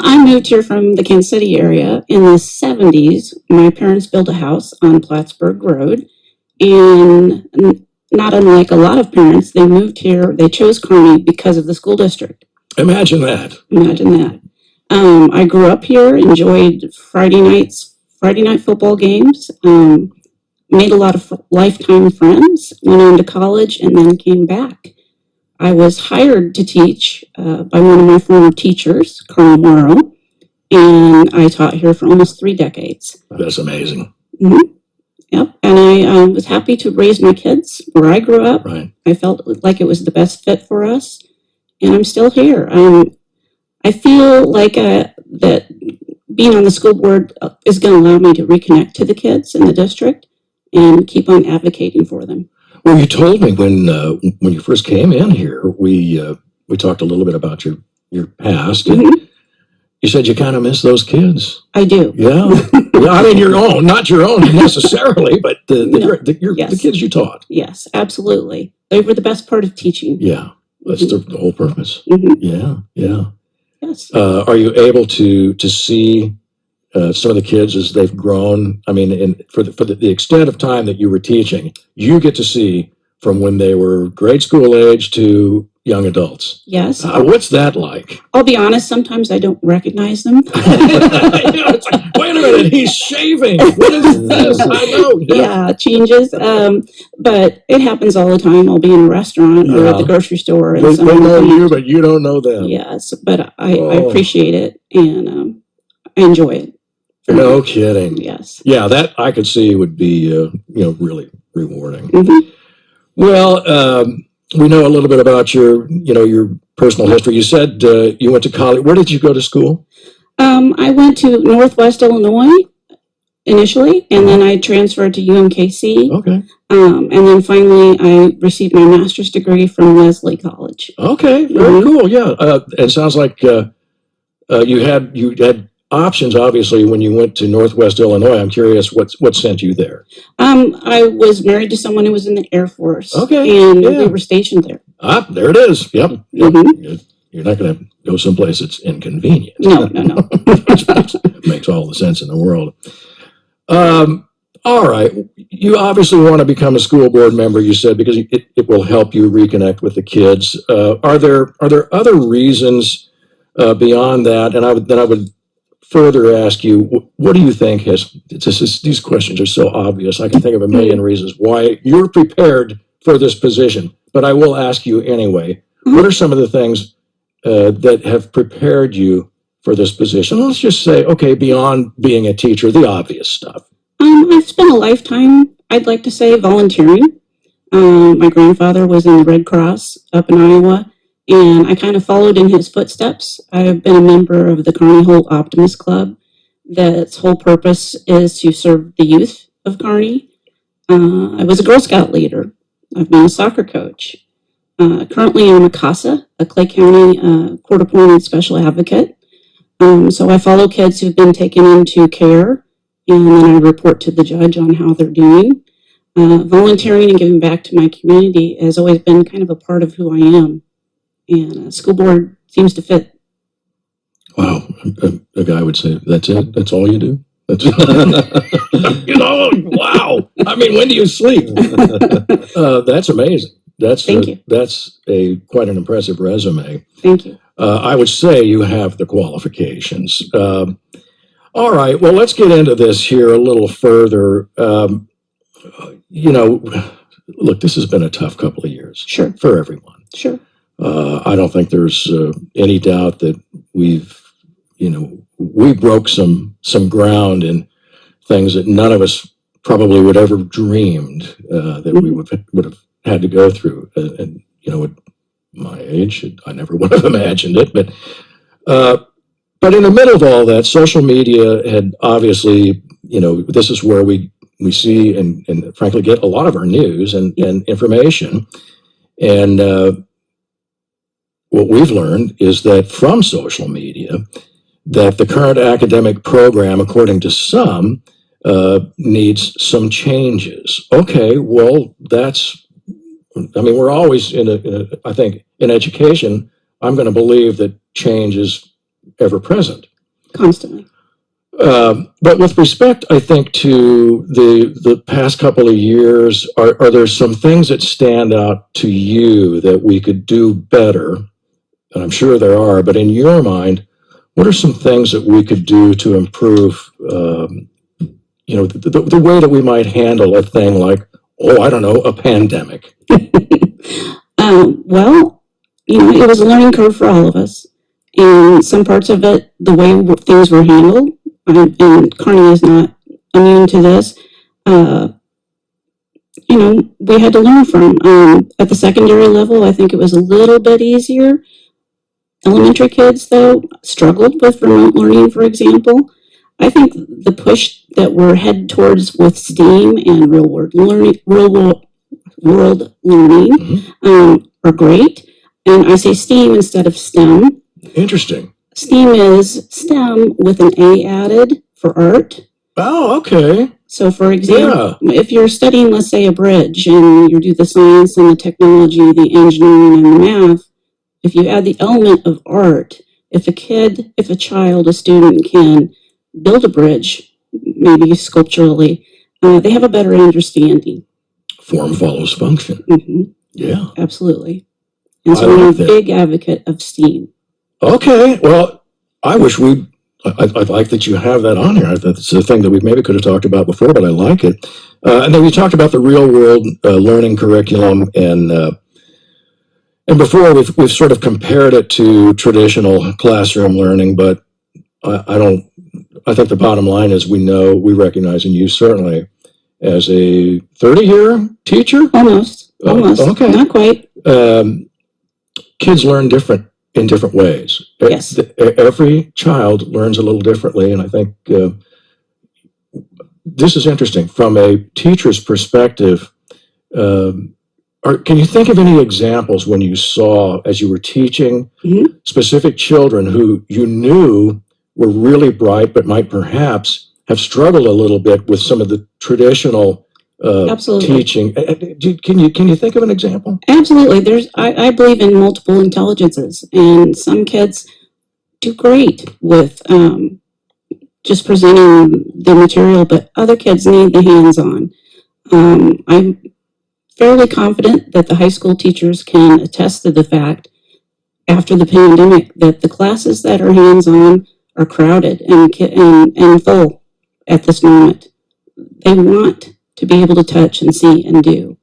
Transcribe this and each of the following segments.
I moved here from the Kansas City area in the 70s. My parents built a house on Plattsburgh Road, and not unlike a lot of parents, they moved here. They chose Kearney because of the school district. Imagine that. Imagine that. I grew up here, enjoyed Friday night football games, made a lot of lifetime friends, went on to college, and then came back. I was hired to teach by one of my former teachers, Colonel Morrow, and I taught here for almost 3 decades. That's amazing. Mm-hmm. Yep, and I was happy to raise my kids where I grew up. Right. I felt like it was the best fit for us, and I'm still here. I feel like that being on the school board is going to allow me to reconnect to the kids in the district and keep on advocating for them. Well, you told me when you first came in here, we talked a little bit about your past, and Mm-hmm. you said you kind of miss those kids. I do. Yeah. Yeah, I mean not your own necessarily, but the kids you taught. Yes, absolutely. They were the best part of teaching. Yeah, that's the whole purpose. Mm-hmm. Yeah. Yes. Are you able to see some of the kids as they've grown? I mean, for the extent of time that you were teaching, you get to see from when they were grade school age to young adults. Yes. What's that like? I'll be honest, sometimes I don't recognize them. It's like, wait a minute, he's shaving. What is this? I know. Yeah, changes. But it happens all the time. I'll be in a restaurant or at the grocery store. And they know you, but you don't know them. Yes, but I appreciate it, and I enjoy it. No kidding. Yes. Yeah, that I could see would be really rewarding. Mm-hmm. Well, we know a little bit about your personal history. You said you went to college. Where did you go to school? I went to Northwest Illinois initially, and then I transferred to UMKC. Okay. And then finally, I received my master's degree from Leslie College. Okay, very cool. Yeah, it sounds like you had options. Obviously, when you went to Northwest Illinois, I'm curious what sent you there. I was married to someone who was in the Air Force. Okay, and we were stationed there. Ah, there it is. Yep. Mm-hmm. You're not going to go someplace that's inconvenient. No. Makes all the sense in the world. All right. You obviously want to become a school board member, you said, because it will help you reconnect with the kids. Are there other reasons beyond that? And I would further ask you, what do you think these questions are so obvious. I can think of a million reasons why you're prepared for this position, but I will ask you anyway. What are some of the things that have prepared you for this position? Let's just say, okay, beyond being a teacher, the obvious stuff. I've spent a lifetime, I'd like to say, volunteering. My grandfather was in the Red Cross up in Iowa, and I kind of followed in his footsteps. I've been a member of the Kearney Holt Optimist Club. That's whole purpose is to serve the youth of Kearney. I was a Girl Scout leader. I've been a soccer coach. Currently, I'm a CASA, a Clay County court-appointed special advocate. So I follow kids who've been taken into care, and then I report to the judge on how they're doing. Volunteering and giving back to my community has always been kind of a part of who I am, and school board seems to fit. Wow, a guy would say, "That's it. That's all you do." That's wow. I mean, when do you sleep? That's amazing. Thank you. That's quite an impressive resume. Thank you. I would say you have the qualifications. All right. Well, let's get into this here a little further. Look, this has been a tough couple of years. Sure. For everyone. Sure. I don't think there's any doubt that we broke some ground in things that none of us probably would ever dreamed that we would have had to go through. And at my age, I never would have imagined it. But in the middle of all that, social media had obviously, this is where we see and frankly get a lot of our news and information. And what we've learned is that from social media, that the current academic program, according to some, needs some changes. Okay, well, we're always I think in education, I'm going to believe that change is ever present. Constantly. But with respect, I think, to the past couple of years, are there some things that stand out to you that we could do better? And I'm sure there are, but in your mind, what are some things that we could do to improve, the way that we might handle a thing like, oh, I don't know, a pandemic? Well, it was a learning curve for all of us. And some parts of it, the way things were handled, and Kearney is not immune to this, we had to learn from. At the secondary level, I think it was a little bit easier. Elementary kids, though, struggled with remote learning, for example. I think the push that we're headed towards with STEAM and real world learning are great. And I say STEAM instead of STEM. Interesting. STEAM is STEM with an A added for art. Oh, okay. So, for example, if you're studying, let's say, a bridge, and you do the science and the technology, the engineering and the math, if you add the element of art, if a child, a student can build a bridge, maybe sculpturally, they have a better understanding. Form follows function. Mm-hmm. Yeah. Absolutely. And so I'm a big advocate of STEAM. Okay. Well, I like that you have that on here. That's the thing that we maybe could have talked about before, but I like it. And then we talked about the real world learning curriculum, and before we've sort of compared it to traditional classroom learning, but I think the bottom line is we recognize, and you certainly, as a 30-year teacher? Almost. Okay. Not quite. Kids learn in different ways. Yes. Every child learns a little differently, and I think this is interesting. From a teacher's perspective, can you think of any examples when you saw, as you were teaching, specific children who you knew were really bright, but might perhaps have struggled a little bit with some of the traditional teaching? Can you think of an example? Absolutely. I believe in multiple intelligences, and some kids do great with just presenting the material, but other kids need the hands-on. I'm fairly confident that the high school teachers can attest to the fact, after the pandemic, that the classes that are hands-on are crowded and full at this moment. They want to be able to touch and see and do.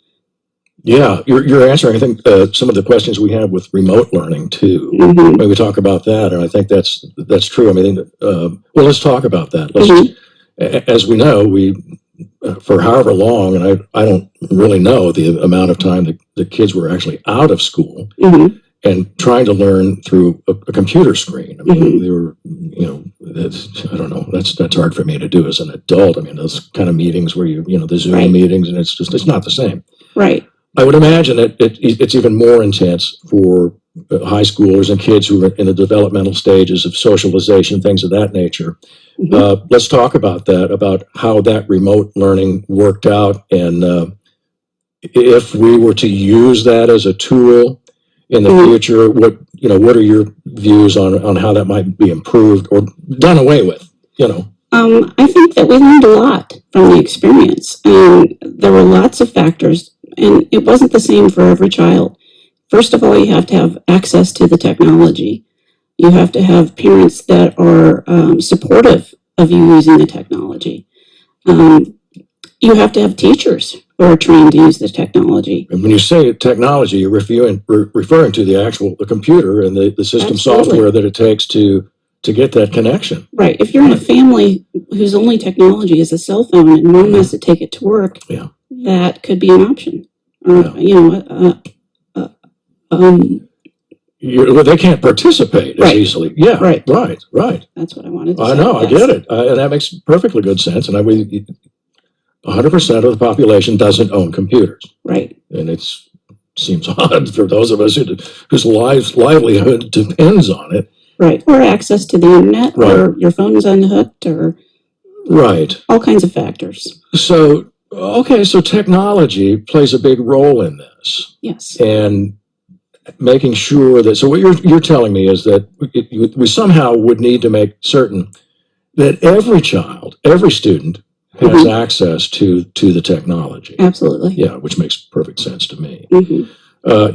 Yeah, you're answering, I think, some of the questions we have with remote learning too. When we talk about that, and I think that's true. I mean, well, let's talk about that. As we know, for however long, and I don't really know the amount of time that the kids were actually out of school and trying to learn through a computer screen. I mean, they were, I don't know, that's hard for me to do as an adult. I mean, those kind of meetings where the Zoom meetings, and it's not the same. Right. I would imagine that it's even more intense for high schoolers and kids who are in the developmental stages of socialization, things of that nature. Let's talk about that, about how that remote learning worked out, and if we were to use that as a tool in the future, what are your views on how that might be improved or done away with? I think that we learned a lot from the experience, and there were lots of factors, and it wasn't the same for every child. First of all, you have to have access to the technology. You have to have parents that are supportive of you using the technology. You have to have teachers who are trained to use the technology. And when you say technology, you're referring to the computer and the system software that it takes to get that connection. Right. If you're in a family whose only technology is a cell phone and mom has to take it to work, that could be an option. They can't participate as easily. Yeah, right. That's what I wanted to say. I know, I get it. And that makes perfectly good sense. And 100% of the population doesn't own computers. Right. And it seems odd for those of us whose livelihood depends on it. Right. Or access to the internet, or your phone is unhooked, or all kinds of factors. So, so technology plays a big role in this. Yes. And making sure that, so what you're telling me is that we somehow would need to make certain that every child, every student has Mhm. access to the technology. Absolutely. Yeah, which makes perfect sense to me. Mhm.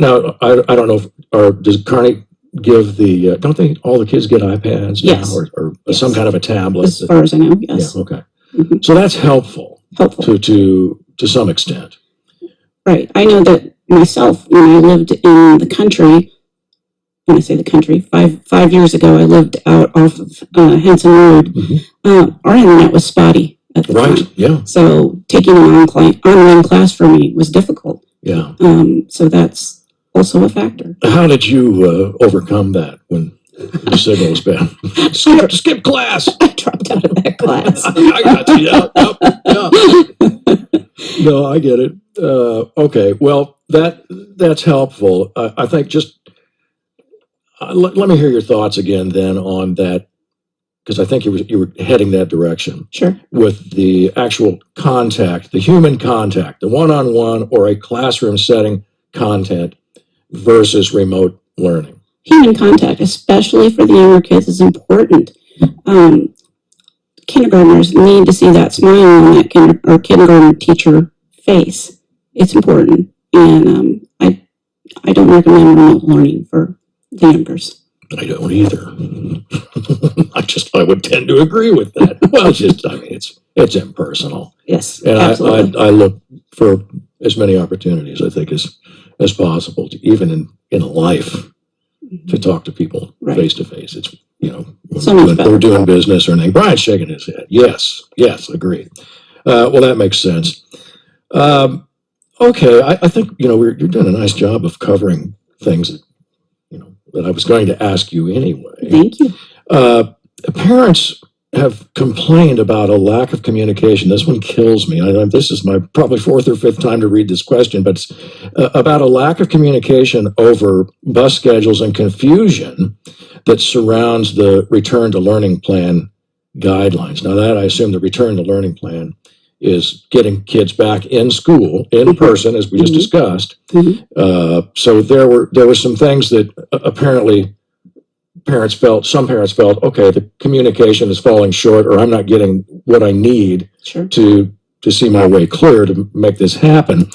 Now, I don't know if, or does Kearney give the, don't they, all the kids get iPads Yes. now, or Yes. some kind of a tablet? As far as I know, Yeah, yes. okay. Mhm. So that's helpful Helpful. to some extent. Right. I know that myself, when I lived in the country, when I say the country, five years ago, I lived out off of Henson Road. Our internet was spotty at the Right, time. yeah, So taking an online class for me was difficult. yeah. So that's also a factor. How did you overcome that when the signal was bad? Skip class. I dropped out of that class. I got you. Yeah. No, I get it. Okay, well, that's helpful. I think just let me hear your thoughts again then on that, because I think you were heading that direction. Sure. With the actual contact, the human contact, the one-on-one or a classroom setting content versus remote learning. Human contact, especially for the younger kids, is important. Kindergartners need to see that smile on that kindergarten teacher face. It's important, and I don't recommend remote learning for the youngers. I don't either. I would tend to agree with that. Well, it's impersonal. Yes, And absolutely. I look for as many opportunities, I think, as possible, even in life, to talk to people face to face. It's, So much better. we're doing business or anything. Brian's shaking his head. Yes, agreed. Well, that makes sense. Okay, I think, you're doing a nice job of covering things that I was going to ask you anyway. Thank you. Parents have complained about a lack of communication. This one kills me. This is my probably fourth or fifth time to read this question, but it's about a lack of communication over bus schedules and confusion that surrounds the return to learning plan guidelines. Now that, I assume, the return to learning plan is getting kids back in school in person, as we just discussed. So there were some things that apparently some parents felt, okay, the communication is falling short, or I'm not getting what I need to see my way clear to make this happen.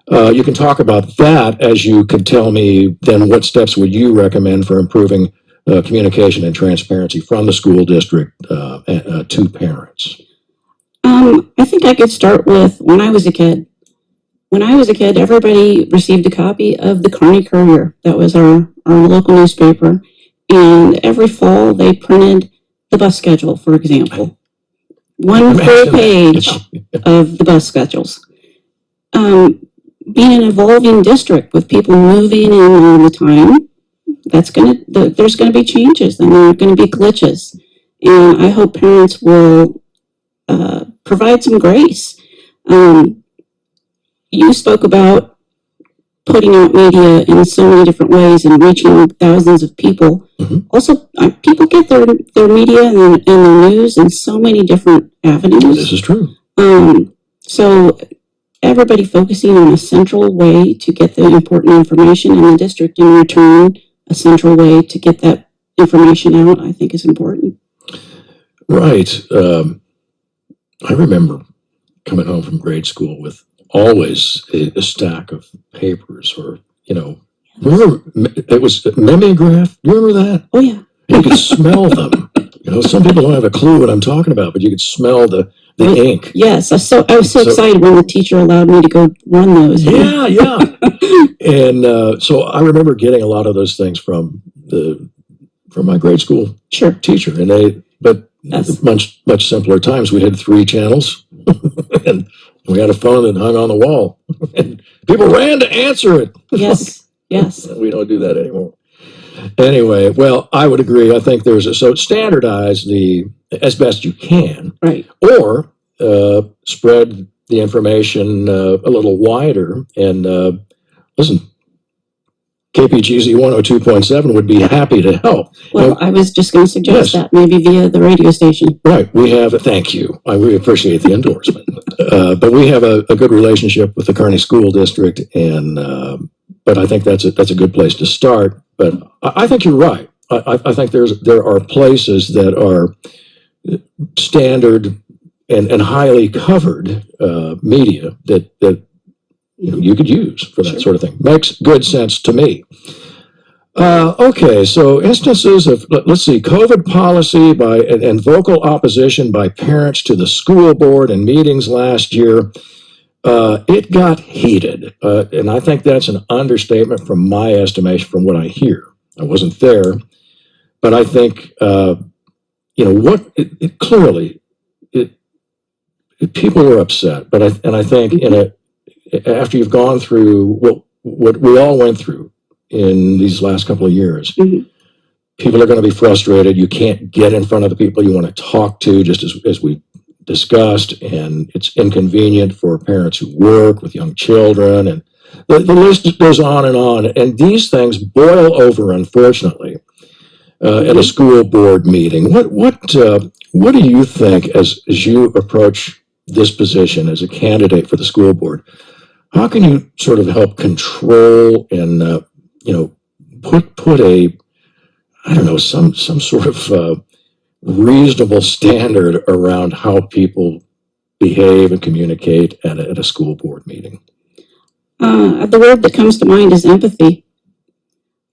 You can talk about that, as you could tell me then what steps would you recommend for improving communication and transparency from the school district to parents. I think I could start with when I was a kid. When I was a kid, everybody received a copy of the Kearney Courier. That was our local newspaper. And every fall, they printed the bus schedule, for example. One full page of the bus schedules. Being an evolving district with people moving in all the time, there's going to be changes and there are going to be glitches. And I hope parents will provide some grace. You spoke about putting out media in so many different ways and reaching thousands of people. Also, people get their media and their news in so many different avenues. This is true. So everybody focusing on a central way to get the important information, and the district in return a central way to get that information out, I think is important. Right. I remember coming home from grade school with always a stack of papers, or, remember, it was mimeograph. You remember that? Oh, yeah. You could smell them. Some people don't have a clue what I'm talking about, but you could smell the ink. Yes. I was so excited when the teacher allowed me to go run those. Yeah. And so I remember getting a lot of those things from my grade school teacher, but much simpler times. We had 3 channels, and we had a phone that hung on the wall, and people ran to answer it. Yes. We don't do that anymore. Anyway, well, I would agree. I think so standardize as best you can, right? Or spread the information a little wider. And listen, KPGZ 102.7 would be happy to help. Well, I was just going to suggest that maybe via the radio station. Right. Thank you. I really appreciate the endorsement. But we have a good relationship with the Kearney School District, and but I think that's a good place to start. But I think you're right. I think there are places that are standard and highly covered media that you could use for that sort of thing. Makes good sense to me. Okay, so instances of, let's see, COVID policy and vocal opposition by parents to the school board and meetings last year. It got heated, and I think that's an understatement from my estimation, from what I hear. I wasn't there, but I think, clearly, people were upset. But I think after you've gone through what we all went through in these last couple of years, people are going to be frustrated. You can't get in front of the people you want to talk to, just as we discussed, and it's inconvenient for parents who work with young children, and the list goes on. And these things boil over, unfortunately, at a school board meeting. What do you think as you approach this position as a candidate for the school board? How can you sort of help control and put a, I don't know, some sort of reasonable standard around how people behave and communicate at a school board meeting? The word that comes to mind is empathy.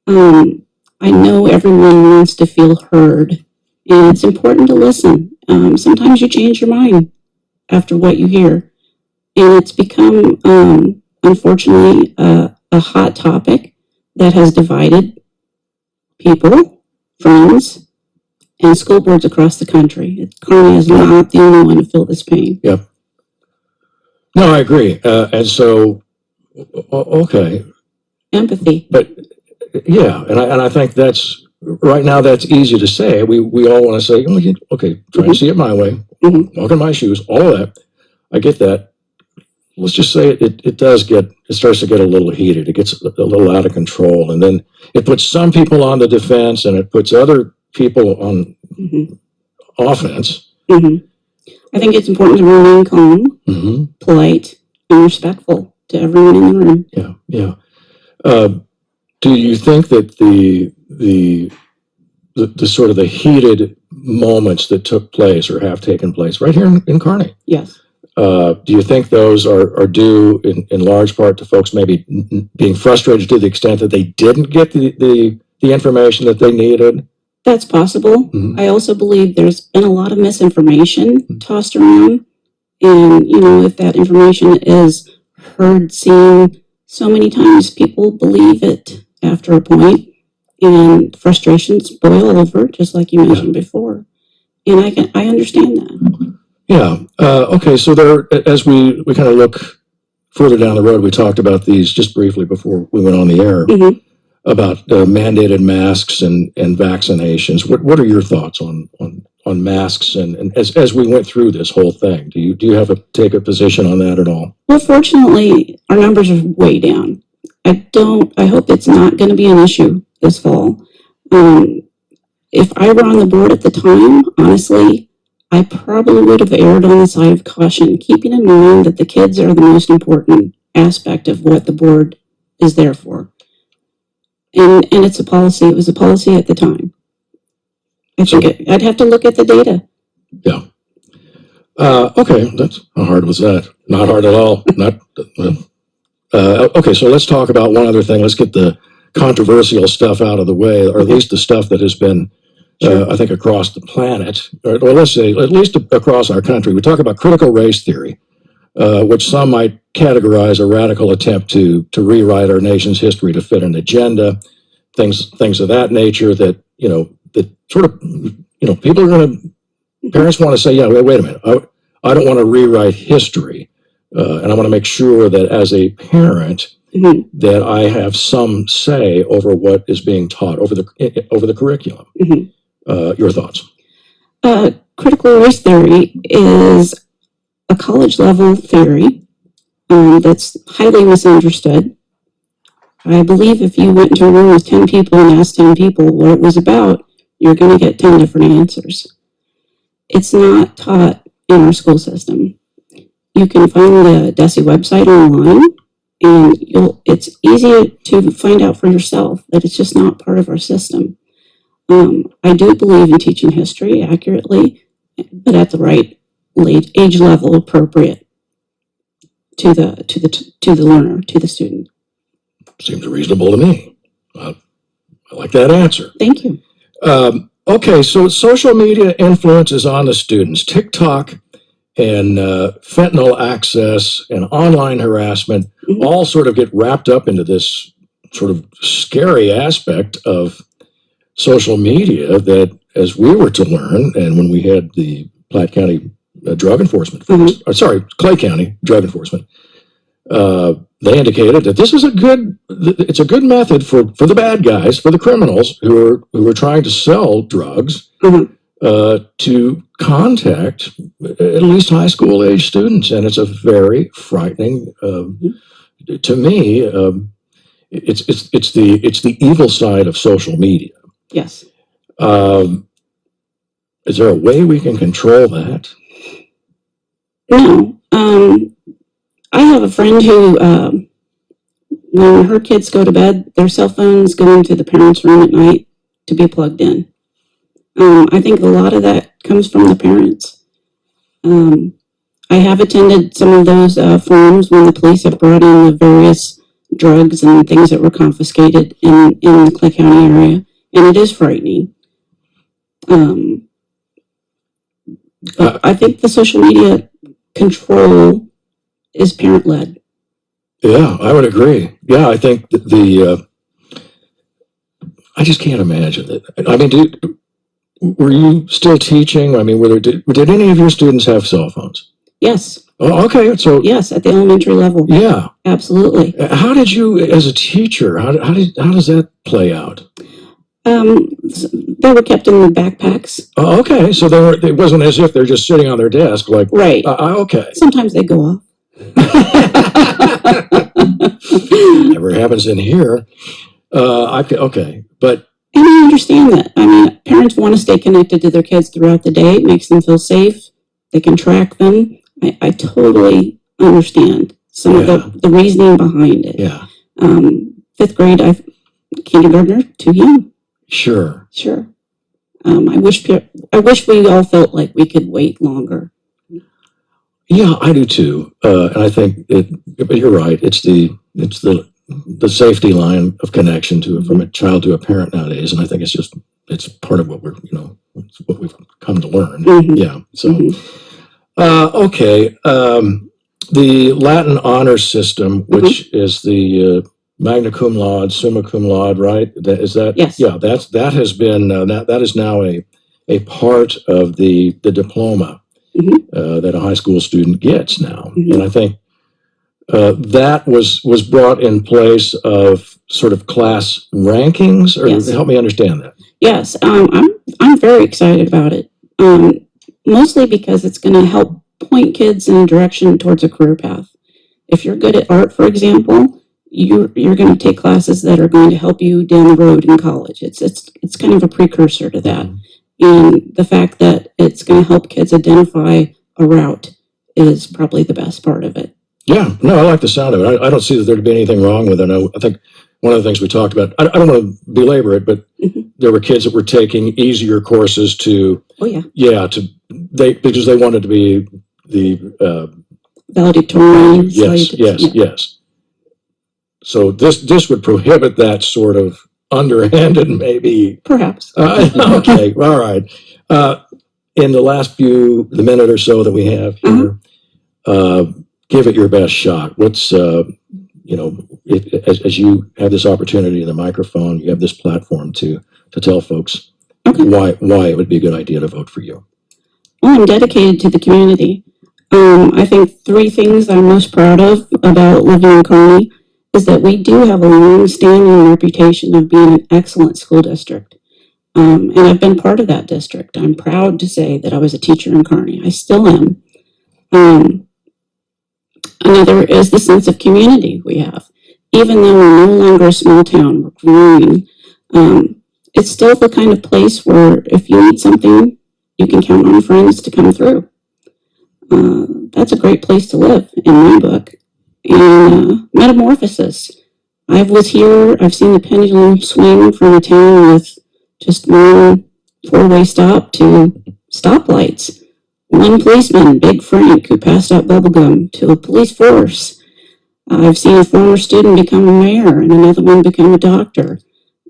I know everyone wants to feel heard, and it's important to listen. Sometimes you change your mind after what you hear, and it's become, unfortunately, a hot topic that has divided people, friends, and school boards across the country. Kearney is not the only one to feel this pain. Yep. No, I agree. And so, okay. Empathy. But yeah, and I think that's, right now, that's easy to say. We all want to say, okay, try to see it my way, walk in my shoes, all of that. I get that. Let's just say it starts to get a little heated. It gets a little out of control. And then it puts some people on the defense and it puts other people on offense. I think it's important to remain calm, polite, and respectful to everyone in the room. Yeah. Do you think that the sort of the heated moments that took place or have taken place right here in Kearney? Yes. Do you think those are due in large part to folks maybe being frustrated to the extent that they didn't get the information that they needed? That's possible. I also believe there's been a lot of misinformation tossed around. And, if that information is heard, seen so many times, people believe it after a point, and frustrations boil over, just like you mentioned before. And I understand that. Yeah. Okay. So as we kind of look further down the road, we talked about these just briefly before we went on the air about mandated masks and vaccinations. What are your thoughts on masks and as we went through this whole thing? Do you have take a position on that at all? Well, fortunately, our numbers are way down. I hope it's not going to be an issue this fall. If I were on the board at the time, honestly, I probably would have erred on the side of caution, keeping in mind that the kids are the most important aspect of what the board is there for. And it's a policy. It was a policy at the time. I'd have to look at the data. Yeah. Okay. How hard was that? Not hard at all. Okay. So let's talk about one other thing. Let's get the controversial stuff out of the way, or at least the stuff that has been, I think, across the planet, or let's say at least across our country. We talk about critical race theory, which some might categorize a radical attempt to rewrite our nation's history to fit an agenda, things of that nature that, that sort of, people are going to, parents want to say, yeah, wait a minute, I don't want to rewrite history. And I want to make sure that as a parent, that I have some say over what is being taught over the curriculum. Your thoughts? Critical race theory is a college level theory that's highly misunderstood. I believe if you went into a room with 10 people and asked 10 people what it was about, you're going to get 10 different answers. It's not taught in our school system. You can find the DESE website online, and it's easy to find out for yourself that it's just not part of our system. I do believe in teaching history accurately but at the right age level appropriate to the learner, to the student. Seems reasonable to me. I like that answer. Thank you. Okay, so social media influences on the students. TikTok and fentanyl access and online harassment all sort of get wrapped up into this sort of scary aspect of social media that, as we were to learn, and when we had the Platte County drug enforcement, Clay County drug enforcement, they indicated that this is it's a good method for the bad guys, for the criminals who are trying to sell drugs, to contact at least high school age students. And it's a very frightening, to me, it's the evil side of social media. Yes. Is there a way we can control that? No. I have a friend who, when her kids go to bed, their cell phones go into the parents' room at night to be plugged in. I think a lot of that comes from the parents. I have attended some of those forums when the police have brought in the various drugs and things that were confiscated in the Clay County area, and it is frightening. But I think the social media control is parent-led. Yeah, I would agree. Yeah, I think that I just can't imagine that. I mean, were you still teaching? I mean, did any of your students have cell phones? Yes. Oh, okay. So yes, at the elementary level. Yeah, absolutely. How did you, as a teacher, how does that play out? They were kept in the backpacks. Oh, okay. So it wasn't as if they're just sitting on their desk, like right. Okay. Sometimes they go off. Never happens in here. Okay, but. And I understand that. I mean, parents want to stay connected to their kids throughout the day. It makes them feel safe. They can track them. I totally understand some of the reasoning behind it. Yeah. 5th grade, kindergartner, too young. Sure. I wish we all felt like we could wait longer. Yeah, I do too. And I think but you're right. It's the safety line of connection from a child to a parent nowadays. And I think it's part of what it's what we've come to learn. Yeah. So, okay. The Latin honors system, which is the magna cum laude, summa cum laude, right? Yes. Yeah, that has been, that is now a part of the diploma that a high school student gets now. And I think that was brought in place of sort of class rankings, or help me understand that. Yes, I'm very excited about it, mostly because it's going to help point kids in a direction towards a career path. If you're good at art, for example, you're going to take classes that are going to help you down the road in college. It's kind of a precursor to that. And the fact that it's going to help kids identify a route is probably the best part of it. Yeah, no, I like the sound of it. I don't see that there'd be anything wrong with it. I think one of the things we talked about, I don't want to belabor it, but there were kids that were taking easier courses to, because they wanted to be the valedictorian. Yes. So this would prohibit that sort of underhanded, maybe. Perhaps. Okay, all right. In the minute or so that we have here, give it your best shot. What's, as you have this opportunity in the microphone, you have this platform to tell folks why it would be a good idea to vote for you. Well, I'm dedicated to the community. I think 3 things I'm most proud of about living in Kearney is that we do have a long-standing reputation of being an excellent school district. And I've been part of that district. I'm proud to say that I was a teacher in Kearney. I still am. Another is the sense of community we have. Even though we're no longer a small town, we're growing, it's still the kind of place where if you need something, you can count on friends to come through. That's a great place to live in my book. And metamorphosis. I was here, I've seen the pendulum swing from a town with just one 4-way stop to stoplights. one policeman, Big Frank, who passed out bubble gum to a police force. I've seen a former student become a mayor and another one become a doctor.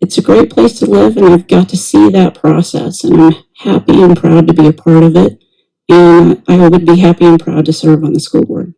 It's a great place to live, and I've got to see that process, and I'm happy and proud to be a part of it. And I would be happy and proud to serve on the school board.